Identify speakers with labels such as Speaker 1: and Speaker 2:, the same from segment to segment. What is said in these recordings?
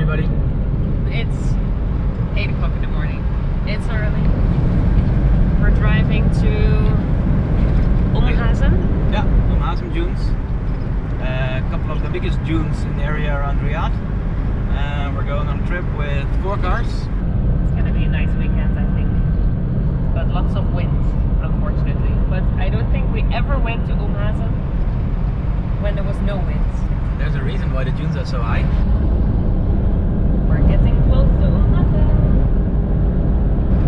Speaker 1: everybody.
Speaker 2: It's 8 o'clock in the morning. It's early. We're driving to Hazem.
Speaker 1: Yeah, Hazem dunes. A couple of the biggest dunes in the area around Riyadh. We're going on a trip with 4 cars.
Speaker 2: It's gonna be a nice weekend, I think. But lots of wind, unfortunately. But I don't think we ever went to Hazem when there was no wind.
Speaker 1: There's a reason why the dunes are so high.
Speaker 2: We're getting close to Hazem.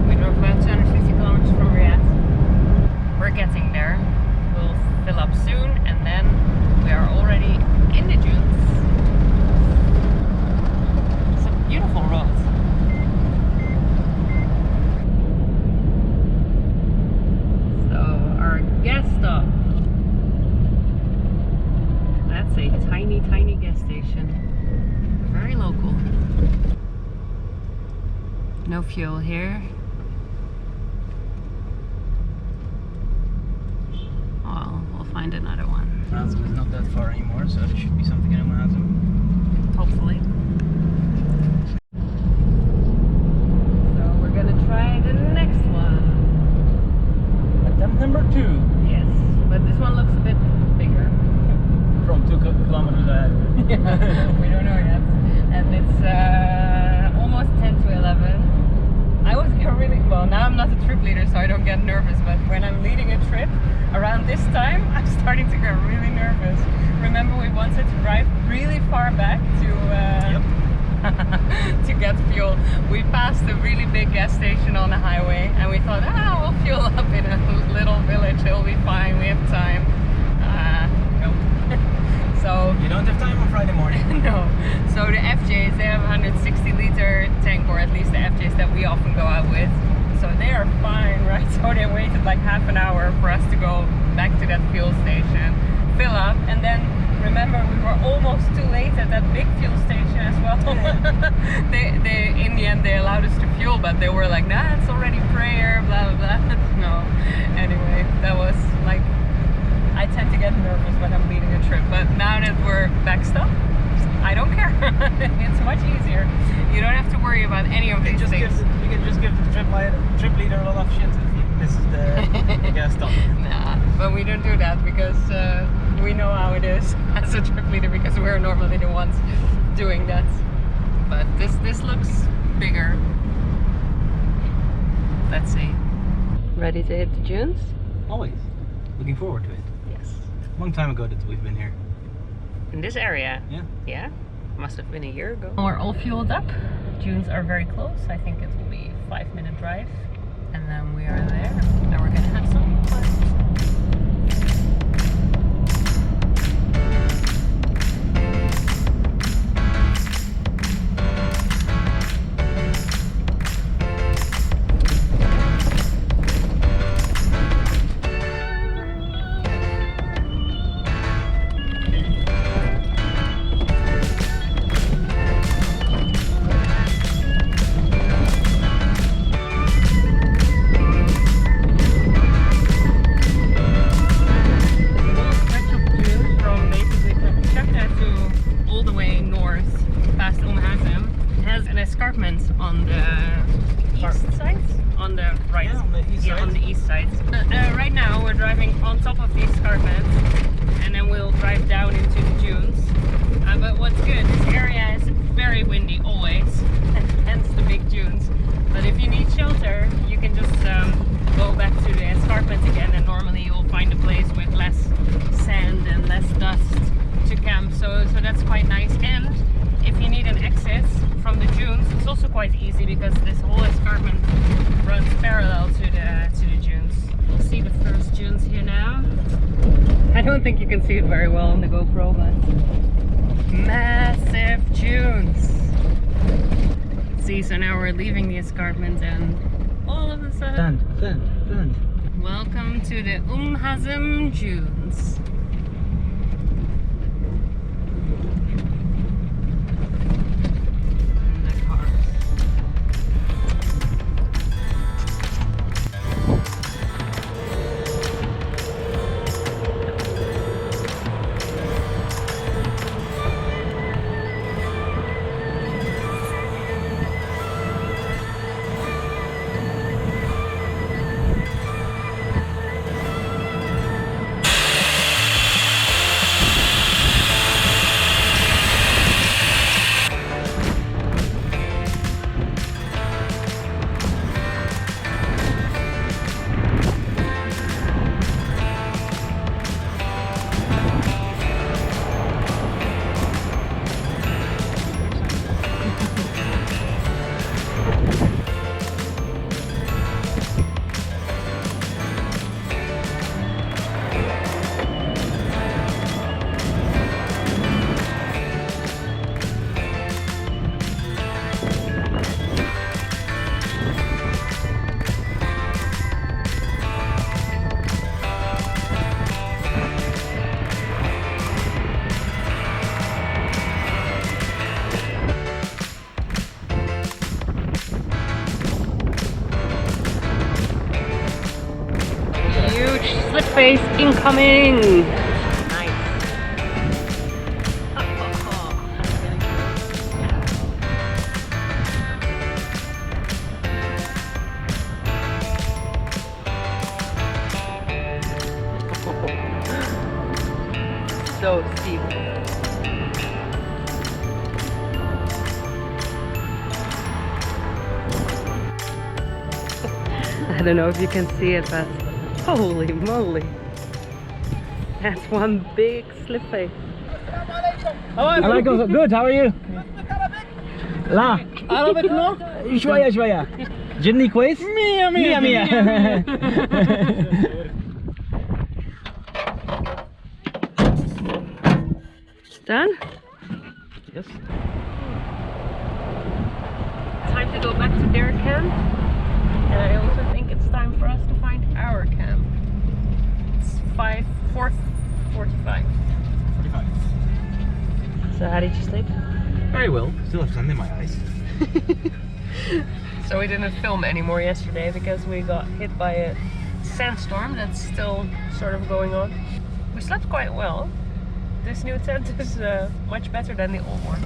Speaker 2: We drove about 250 kilometers from Riyadh. We're getting there. We'll fill up soon and then we are already in the dunes. It's a beautiful road. So our gas stop. That's a tiny, tiny gas station. Very local. No fuel here. Well, we'll find another one.
Speaker 1: Hazem is not that far anymore, so there should be something in Hazem.
Speaker 2: Hopefully. So we're gonna try the next one.
Speaker 1: Attempt number 2.
Speaker 2: Yes, but this one looks a bit bigger.
Speaker 1: From 2 kilometers ahead.
Speaker 2: We don't know yet. And it's almost 10 to 11. I was really, well, now I'm not a trip leader, so I don't get nervous, but when I'm leading a trip around this time, I'm starting to get really nervous. Remember, we wanted to drive really far back to to get fuel. We passed a really big gas station on the highway and we thought, we'll fuel up in a little village, it'll be fine, we have time. Nope. So
Speaker 1: You don't have time on Friday morning.
Speaker 2: no. So the FJs, they have a 160 liter tank, or at least the FJs that we often go out with. So they are fine, right? So they waited like half an hour for us to go back to that fuel station, fill up, and then remember we were almost too late at that big fuel station as well. Yeah. they in the end they allowed us to fuel, but they were like, nah, it's already prayer, blah blah blah. No. Anyway, that was like, I tend to get nervous when I'm leading a trip, but now that we're backstop, I don't care. It's much easier. You don't have to worry about any of these things.
Speaker 1: You can just give the trip leader a lot of shit if he misses the gas stop.
Speaker 2: Nah, but we don't do that because we know how it is as a trip leader, because we're normally the ones doing that. But this looks bigger. Let's see. Ready to hit the dunes?
Speaker 1: Always. Looking forward to it.
Speaker 2: Yes.
Speaker 1: Long time ago that we've been here.
Speaker 2: In this area?
Speaker 1: Yeah.
Speaker 2: Yeah. Must have been a year ago. We're all fueled up. Dunes are very close. I think it will be a 5-minute drive. And then we are there. And we're gonna have some fun. Escarpment on the east side, on the right,
Speaker 1: yeah, on the east side.
Speaker 2: On the east side. Right now we're driving on top of the escarpment, and then we'll drive down into the dunes. But what's good, this area is very windy always, hence the big dunes. But if you need shelter, you can just go back to the escarpment again, and normally you'll find a place with less sand and less dust to camp. So that's quite nice. And if you need an exit from the dunes, it's also quite easy because this whole escarpment runs parallel to the dunes. We'll see the first dunes here now. I don't think you can see it very well on the GoPro, but massive dunes. See, so now we're leaving the escarpment and all of a sudden, welcome to the Hazem dunes. face incoming! Nice. So steep. I don't know if you can see it, but holy moly. That's one big slip face.
Speaker 1: Alaikum. Good, how are you? لا
Speaker 3: عربك نو؟
Speaker 1: شوية شوية. جني كويس؟
Speaker 3: مية مية
Speaker 1: مية مية.
Speaker 2: Done?
Speaker 1: Yes.
Speaker 2: Time to go back to their camp. And I also think it's time for us to find our camp. It's 4:45.
Speaker 1: 45.
Speaker 2: So how did you sleep?
Speaker 1: Very well. Still have sand in my eyes.
Speaker 2: So we didn't film anymore yesterday because we got hit by a sandstorm that's still sort of going on. We slept quite well. This new tent is much better than the old one.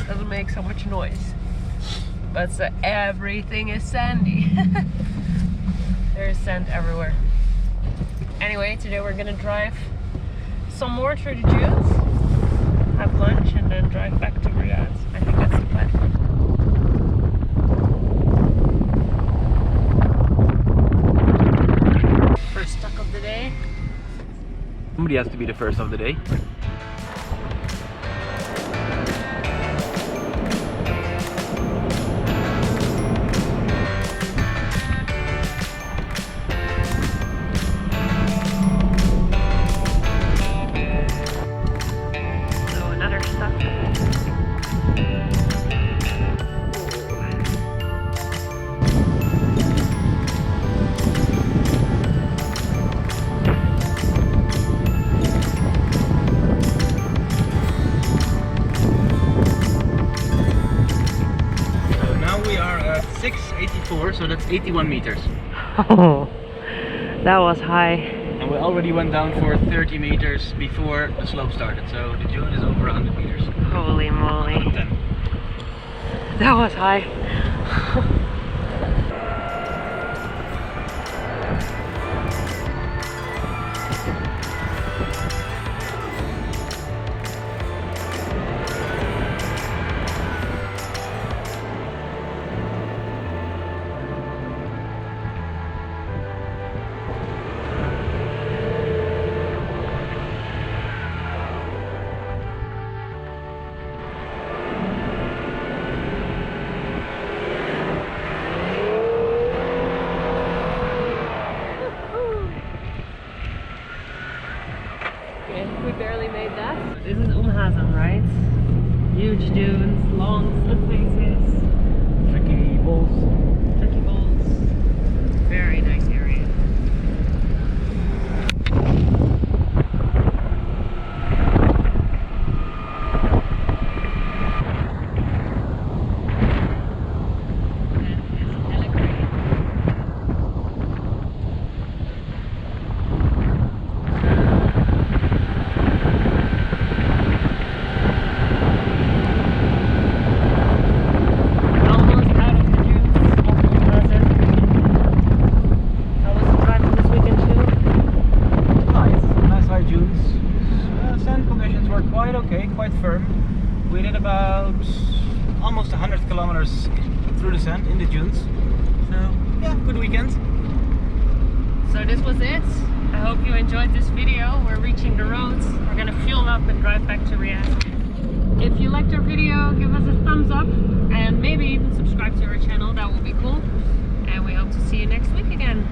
Speaker 2: Doesn't make so much noise. But everything is sandy. There is sand everywhere. Anyway, today we're gonna drive some more through the dunes, have lunch, and then drive back to Riyadh. I think that's the plan. First stuck of the day.
Speaker 1: Somebody has to be the first of the day. We are at 684, so that's 81 meters.
Speaker 2: Oh, that was high.
Speaker 1: And we already went down for 30 meters before the slope started, so the dune is over 100 meters.
Speaker 2: Holy moly.
Speaker 1: 110.
Speaker 2: That was high. We barely made that. This is Hazan, right? Huge dunes, long slip faces,
Speaker 1: Tricky balls.
Speaker 2: tricky balls. Very nice area.
Speaker 1: Quite firm. We did about almost 100 kilometers through the sand in the dunes. So yeah, good weekend.
Speaker 2: So this was it. I hope you enjoyed this video. We're reaching the roads. We're gonna fuel up and drive back to Riyadh. If you liked our video, give us a thumbs up and maybe even subscribe to our channel. That would be cool. And we hope to see you next week again.